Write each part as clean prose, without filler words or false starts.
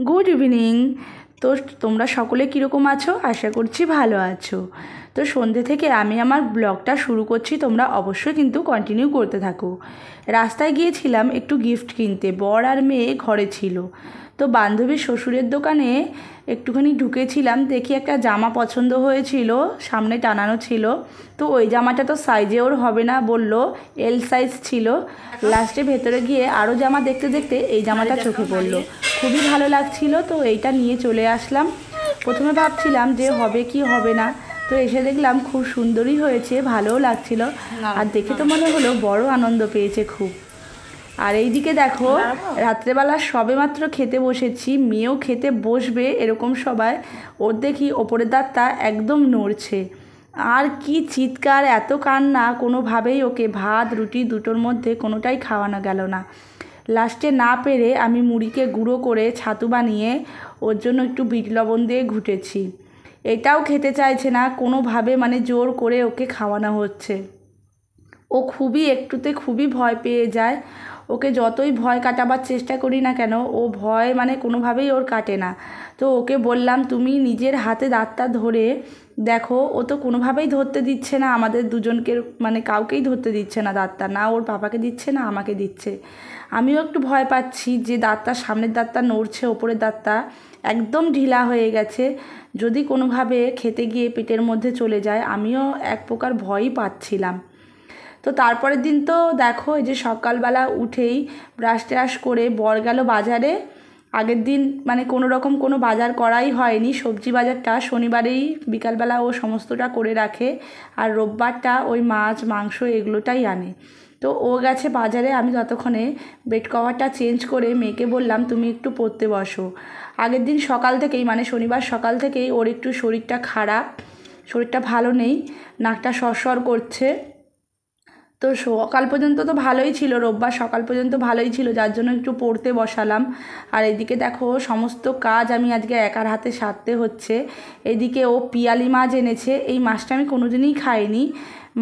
Good evening. তো তোমরা সকলে কীরকম আছো? আশা করছি ভালো আছো। তো সন্ধ্যে থেকে আমি আমার ব্লগটা শুরু করছি, তোমরা অবশ্যই কিন্তু কন্টিনিউ করতে থাকো। রাস্তায় গিয়েছিলাম একটু গিফট কিনতে, বর আর মেয়ে ঘরে ছিল। তো বান্ধবীর শ্বশুরের দোকানে একটুখানি ঢুকেছিলাম, দেখি একটা জামা পছন্দ হয়েছিল, সামনে টানানো ছিল। তো ওই জামাটা তো সাইজে ওর হবে না, বলল এল সাইজ ছিল। লাস্টে ভেতরে গিয়ে আরও জামা দেখতে দেখতে এই জামাটা চোখে পড়লো, খুবই ভালো লাগছিল। তো এইটা নিয়ে চলে আসলাম। প্রথমে ভাবছিলাম যে হবে কি হবে না, তো এসে দেখলাম খুব সুন্দরই হয়েছে, ভালোও লাগছিল। আর দেখে তো মনে হলো বড় আনন্দ পেয়েছে খুব। আর এইদিকে দেখো, রাত্রেবেলা সবেমাত্র খেতে বসেছি, মেয়েও খেতে বসবে এরকম সবাই, ওর দেখি ওপরের দাঁতটা একদম নড়ছে। আর কি চিৎকার, এত কান্না, কোনোভাবেই ওকে ভাত রুটি দুটোর মধ্যে কোনোটাই খাওয়ানো গেল না। লাস্টে না পেরে আমি মুড়িকে গুঁড়ো করে ছাতু বানিয়ে ওর জন্য একটু বিট লবণ দিয়ে ঘুটেছি। এটাও খেতে চাইছে না কোনোভাবে, মানে জোর করে ওকে খাওয়ানো হচ্ছে। ও একটুতে খুবই ভয় পেয়ে যায়। ওকে যতই ভয় কাটাবার চেষ্টা করি না কেন, ও ভয় মানে কোনোভাবেই ওর কাটে না। তো ওকে বললাম তুমি নিজের হাতে দাঁতটা ধরে দেখো, ও তো কোনোভাবেই ধরতে দিচ্ছে না, আমাদের দুজনকে মানে কাউকেই ধরতে দিচ্ছে না দাঁতটা, না ওর বাবাকে দিচ্ছে না আমাকে দিচ্ছে। আমিও একটু ভয় পাচ্ছি যে দাঁতটা, সামনের দাঁতটা নড়ছে, ওপরের দাঁতটা একদম ঢিলা হয়ে গেছে, যদি কোনোভাবে খেতে গিয়ে পেটের মধ্যে চলে যায়। আমিও এক প্রকার ভয়ই পাচ্ছিলাম। তো তারপরের দিন তো দেখো, এই যে সকালবেলা উঠেই ব্রাশ ট্রাশ করে বর গেল বাজারে। আগের দিন মানে কোনো রকম কোনো বাজার করাই হয়নি, সবজি বাজারটা শনিবারেই বিকালবেলা ও সমস্তটা করে রাখে, আর রোববারটা ওই মাছ মাংস এগুলোটাই আনে। তো ও গেছে বাজারে, আমি ততক্ষণে বেড কভারটা চেঞ্জ করে মেয়েকে বললাম তুমি একটু পড়তে বসো। আগের দিন সকাল থেকেই মানে শনিবার সকাল থেকেই ওর একটু শরীরটা খারাপ, শরীরটা ভালো নেই, নাকটা সরসর করছে। তো সকাল পর্যন্ত তো ভালোই ছিল, রোববার সকাল পর্যন্ত ভালোই ছিল, যার জন্য একটু পড়তে বসালাম। আর এদিকে দেখো সমস্ত কাজ আমি আজকে একার হাতে সারতে হচ্ছে। এদিকে ও পিয়ালি মাছ এনেছে, এই মাছটা আমি কোনোদিনই খাইনি,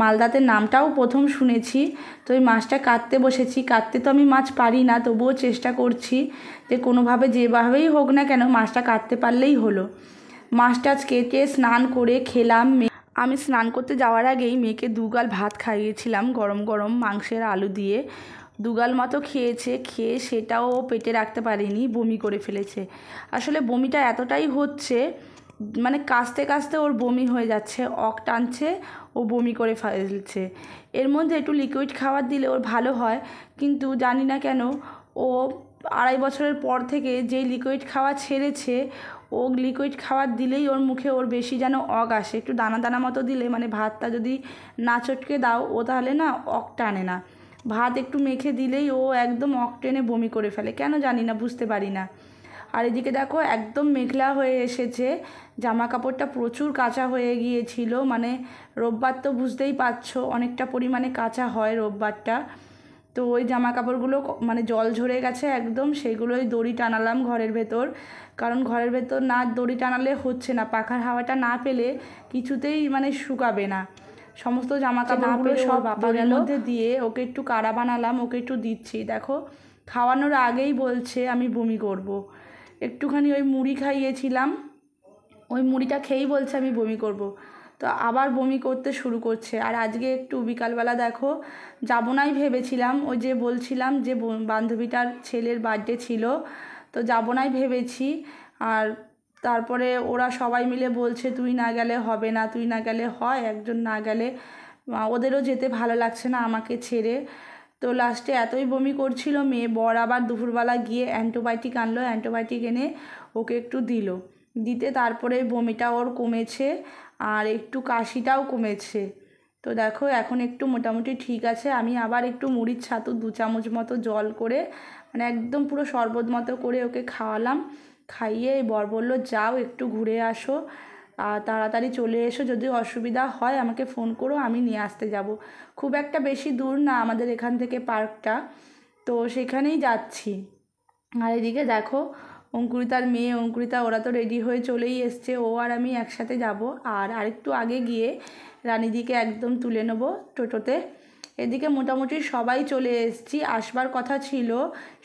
মালদাতে নামটাও প্রথম শুনেছি। তো এই মাছটা কাটতে বসেছি, কাটতে তো আমি মাছ পারি না, তবুও চেষ্টা করছি যে কোনোভাবে যেভাবেই হোক না কেন মাছটা কাটতে পারলেই হলো। মাছটা কেটে স্নান করে খেলাম। আমি স্নান করতে যাওয়ার আগেই মেয়েকে দুগাল ভাত খাইয়েছিলাম, গরম গরম মাংসের আলু দিয়ে। দুগাল মতো খেয়েছে, খেয়ে সেটাও পেটে রাখতে পারিনি, বমি করে ফেলেছে। আসলে বমিটা এতটাই হচ্ছে, মানে কাশতে কাশতে ওর বমি হয়ে যাচ্ছে, টানছে, ও বমি করে ফেলছে। এর মধ্যে একটু লিকুইড খাবার দিলে ওর ভালো হয়, কিন্তু জানি না কেন ও 2.5 বছরের পর থেকে যেই লিকুইড খাওয়া ছেড়েছে, ও লিকুইড খাবার দিলেই ওর মুখে ওর বেশি যেন আসে। একটু দানা দানা মতো দিলে, মানে ভাতটা যদি না চটকে দাও ও তাহলে না টানে না। ভাত একটু মেখে দিলেই ও একদম টেনে বমি করে ফেলে, কেন জানি না, বুঝতে পারি না। আর এদিকে দেখো একদম মেঘলা হয়ে এসেছে, জামা কাপড়টা প্রচুর কাঁচা হয়ে গিয়েছিল, মানে রোববার তো বুঝতেই পারছো অনেকটা পরিমাণে কাঁচা হয় রোববারটা। তো ওই জামা কাপড়গুলো মানে জল ঝরে গেছে একদম, সেইগুলোই দড়ি টানালাম ঘরের ভেতর, কারণ ঘরের ভেতর না দড়ি টানালে হচ্ছে না, পাখার হাওয়াটা না পেলে কিছুতেই মানে শুকাবে না। সমস্ত জামা কাপড়গুলো সব দড়ির মধ্যে দিয়ে ওকে একটু কাড়া বানালাম, ওকে একটু দিচ্ছি। দেখো খাওয়ানোর আগেই বলছে আমি বমি করব। একটুখানি ওই মুড়ি খাইয়েছিলাম, ওই মুড়িটা খেয়েই বলছে আমি বমি করব। তো আবার বমি করতে শুরু করছে। আর আজকে একটু বিকালবেলা দেখো যাবো নাই ভেবেছিলাম, ওই যে বলছিলাম যে বান্ধবীটার ছেলের বার্থডে ছিল, তো যাবো নাই ভেবেছি। আর তারপরে ওরা সবাই মিলে বলছে তুই না গেলে হবে না, তুই না গেলে হয়, একজন না গেলে ওদেরও যেতে ভালো লাগছে না আমাকে ছেড়ে। তো লাস্টে এতই বমি করছিল মেয়ে, বর আবার দুপুরবেলা গিয়ে অ্যান্টিবায়োটিক আনলো, অ্যান্টিবায়োটিক এনে ওকে একটু দিল, দিতে তারপরে বমিটা ওর কমেছে আর একটু কাশিটাও কমেছে। তো দেখো এখন একটু মোটামুটি ঠিক আছে। আমি আবার একটু মুড়ির ছাতু 2 চামচ মতো জল করে, মানে একদম পুরো শরবত মতো করে ওকে খাওয়ালাম। খাইয়ে বর বলল যাও একটু ঘুরে আসো, আর তাড়াতাড়ি চলে এসো, যদি অসুবিধা হয় আমাকে ফোন করো, আমি নিয়ে আসতে যাব। খুব একটা বেশি দূর না আমাদের এখান থেকে পার্কটা, তো সেখানেই যাচ্ছি। আর এদিকে দেখো অঙ্কুরিতার মেয়ে অঙ্কুরিতা, ওরা তো রেডি হয়ে চলেই এসছে, ও আর আমি একসাথে যাব। আর আরেকটু আগে গিয়ে রানিদিকে একদম তুলে নেবো টোটোতে, এদিকে মোটামুটি সবাই চলে এসেছি। আসবার কথা ছিল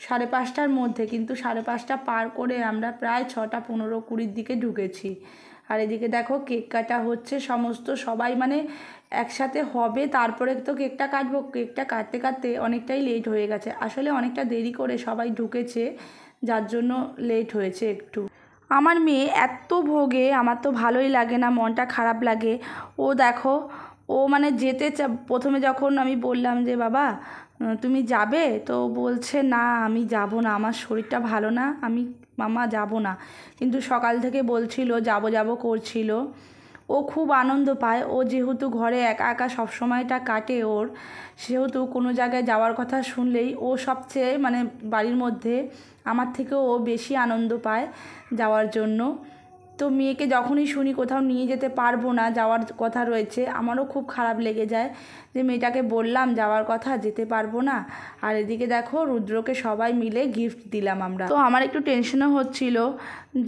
5:30টার মধ্যে, কিন্তু 5:30 পার করে আমরা প্রায় 6টা 15-20 দিকে ঢুকেছি। আর এদিকে দেখো কেক কাটা হচ্ছে, সমস্ত সবাই মানে একসাথে হবে, তারপরে তো কেকটা কাটবো। কেকটা কাটতে কাটতে অনেকটাই লেট হয়ে গেছে, আসলে অনেকটা দেরি করে সবাই ঢুকেছে, যার জন্য লেট হয়েছে একটু। আমার মেয়ে এত ভোগে, আমার তো ভালোই লাগে না, মনটা খারাপ লাগে। ও দেখো, ও মানে যেতে প্রথমে যখন আমি বললাম যে বাবা তুমি যাবে, তো বলছে না আমি যাব না, আমার শরীরটা ভালো না, আমি মামা যাব না। কিন্তু সকাল থেকে বলছিল যাব করছিল। ও খুব আনন্দ পায়, ও যেহেতু ঘরে একা একা সবসময়টা কাটে ওর, সেহেতু কোনো জায়গায় যাওয়ার কথা শুনলেই ও সবচেয়ে মানে বাড়ির মধ্যে আমার থেকেও ও বেশি আনন্দ পায় যাওয়ার জন্য। তো মেয়েকে যখনই শুনি কোথাও নিয়ে যেতে পারবো না, যাওয়ার কথা রয়েছে, আমারও খুব খারাপ লেগে যায় যে মেয়েটাকে বললাম যাওয়ার কথা, যেতে পারবো না। আর এদিকে দেখো রুদ্রকে সবাই মিলে গিফট দিলাম আমরা। তো আমার একটু টেনশনও হচ্ছিল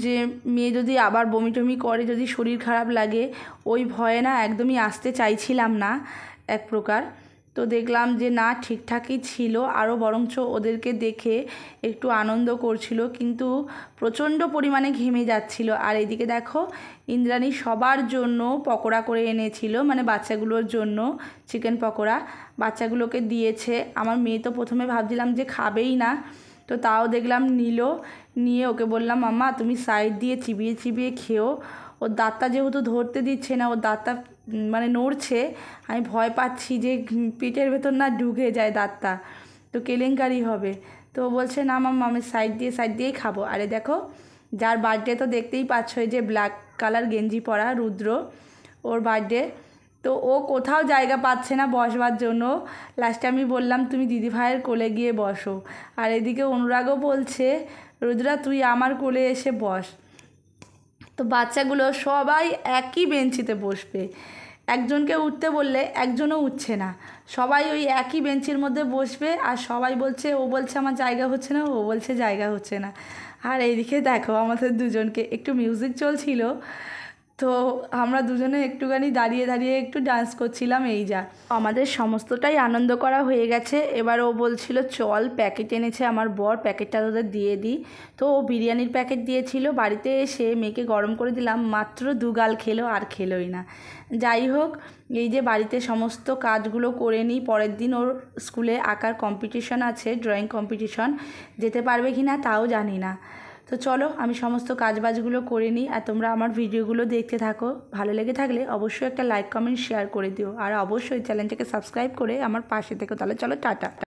যে মেয়ে যদি আবার বমি টমি করে, যদি শরীর খারাপ লাগে, ওই ভয়ে না একদমই আসতে চাইছিলাম না এক প্রকার। তো দেখলাম যে না, ঠিকঠাকই ছিল, আরও বরঞ্চ ওদেরকে দেখে একটু আনন্দ করছিল, কিন্তু প্রচণ্ড পরিমাণে ঘেমে যাচ্ছিল। আর এদিকে দেখো ইন্দ্রাণী সবার জন্য পকোড়া করে এনেছিল, মানে বাচ্চাগুলোর জন্য চিকেন পকোড়া বাচ্চাগুলোকে দিয়েছে। আমার মেয়ে তো প্রথমে ভাবছিলাম যে খাবেই না, তো তাও দেখলাম নিয়ে ওকে বললাম মাম্মা তুমি সাইড দিয়ে চিবিয়ে চিবিয়ে খেও। ওর দাঁতটা যেহেতু ধরতে দিচ্ছে না, ওর দাঁতটা মানে নড়ছে, আমি ভয় পাচ্ছি যে পেটের ভেতর না ঢুকে যায় দাঁতটা, তো কেলেঙ্কারি হবে। তো বলছে না মাম্মা আমি সাইড দিয়েই খাবো। আরে দেখো যার বার্থডে তো দেখতেই পাচ্ছ, এই যে ব্ল্যাক কালার গেঞ্জি পরা রুদ্র, ওর বার্থডে। তো ও কোথাও জায়গা পাচ্ছে না বসবার জন্য, লাস্টে আমি বললাম তুমি দিদিভাইয়ের কোলে গিয়ে বসো। আর এদিকে অনুরাগও বলছে রুদ্রা তুই আমার কোলে এসে বস। তো বাচ্চাগুলো সবাই একই বেঞ্চিতে বসবে, একজনকে উঠতে বললে একজনও উঠছে না, সবাই ওই একই বেঞ্চির মধ্যে বসবে। আর সবাই বলছে, ও বলছে আমার জায়গা হচ্ছে না, ও বলছে জায়গা হচ্ছে না। আর এইদিকে দেখো আমাদের দুজনকে একটু মিউজিক চলছিল, তো আমরা দুজনে একটুখানি দাঁড়িয়ে দাঁড়িয়ে একটু ডান্স করছিলাম। এই যা আমাদের সমস্তটাই আনন্দ করা হয়ে গেছে। এবার ও বলছিল চল, প্যাকেট এনেছে আমার বর, প্যাকেটটা তোদের দিয়ে দিই। তো ও বিরিয়ানির প্যাকেট দিয়েছিল, বাড়িতে এসে মেয়েকে গরম করে দিলাম, মাত্র 2 গাল খেলো, আর খেলোই না। যাই হোক, এই যে বাড়িতে সমস্ত কাজগুলো করে নিই, পরের দিন ওর স্কুলে আঁকার কম্পিটিশন আছে, ড্রয়িং কম্পিটিশন, যেতে পারবে কি না তাও জানি না। তো চলো আমি সমস্ত কাজবাজগুলো করে নিই, আর তোমরা আমার ভিডিওগুলো দেখতে থাকো। ভালো লেগে থাকলে অবশ্যই একটা লাইক কমেন্ট শেয়ার করে দিও, আর অবশ্যই চ্যানেলটাকে সাবস্ক্রাইব করে আমার পাশে থেকো। তাহলে চলো টাটা।